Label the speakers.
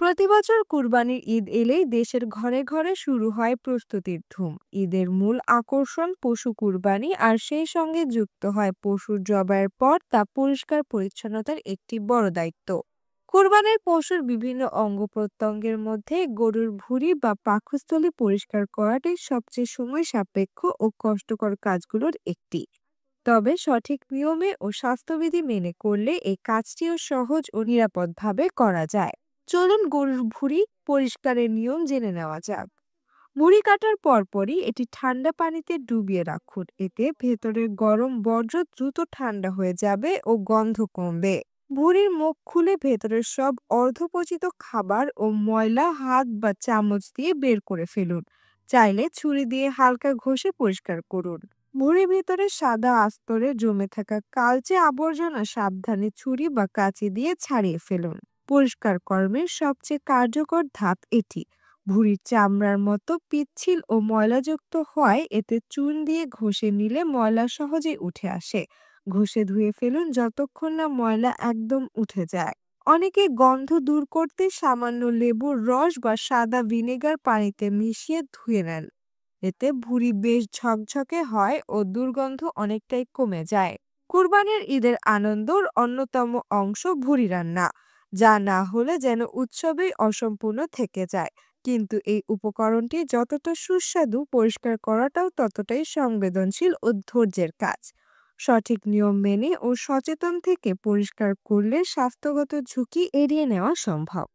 Speaker 1: প্রতিবছর কুরবানির ঈদ এলেই দেশের ঘরে ঘরে শুরু হয় প্রস্তুতির ধুম। ঈদের মূল আকর্ষণ পশু কুরবানি, আর সেই সঙ্গে যুক্ত হয় পশুর জবাইয়ের পর তা পরিষ্কার পরিচ্ছন্নতার একটি বড় দায়িত্ব। কুরবানির পশুর বিভিন্ন অঙ্গ প্রত্যঙ্গের মধ্যে গরুর ভুঁড়ি বা পাকস্থলী পরিষ্কার করাটাই সবচেয়ে সময় সাপেক্ষ ও কষ্টকর কাজগুলোর একটি। তবে সঠিক নিয়মে ও স্বাস্থ্যবিধি মেনে করলে এই কাজটিও সহজ ও নিরাপদভাবে করা যায়। চলুন গরুর ভুঁড়ি পরিষ্কারের নিয়ম জেনে নেওয়া যাক। ভুঁড়ি কাটার পরপরই এটি ঠান্ডা পানিতে ডুবিয়ে রাখুন, এতে ভেতরের গরম বর্জ্য দ্রুত ঠান্ডা হয়ে যাবে ও গন্ধ কমবে। ভুঁড়ির মুখ খুলে ভেতরের সব অর্ধপচিত খাবার ও ময়লা হাত বা চামচ দিয়ে বের করে ফেলুন। চাইলে ছুরি দিয়ে হালকা ঘষে পরিষ্কার করুন। ভুঁড়ির ভিতরে সাদা আস্তরে জমে থাকা কালচে আবর্জনা সাবধানে ছুরি বা কাঁচি দিয়ে ছাড়িয়ে ফেলুন। পরিষ্কার কর্মের সবচেয়ে কার্যকর ধাপ এটি। ভুঁড়ির চামড়ার মতো পিচ্ছিল ও ময়লাযুক্ত হয়, এতে চুন দিয়ে ঘষে নিলে ময়লা সহজেই উঠে আসে। ঘষে ধুয়ে ফেলুন যতক্ষণ না ময়লা একদম উঠে যায়। অনেকে গন্ধ দূর করতে সামান্য লেবুর রস বা সাদা ভিনেগার পানিতে মিশিয়ে ধুয়ে নেন। এতে ভুঁড়ি বেশ ঝকঝকে হয় ও দুর্গন্ধ অনেকটাই কমে যায়। কুরবানির ঈদের আনন্দর অন্যতম অংশ ভুঁড়ি রান্না, যা না হলে যেন উৎসবেই অসম্পূর্ণ থেকে যায়। কিন্তু এই উপকরণটি যতটা সুস্বাদু, পরিষ্কার করাটাও ততটাই সংবেদনশীল ও ধৈর্যের কাজ। সঠিক নিয়ম মেনে ও সচেতন থেকে পরিষ্কার করলে স্বাস্থ্যগত ঝুঁকি এড়িয়ে নেওয়া সম্ভব।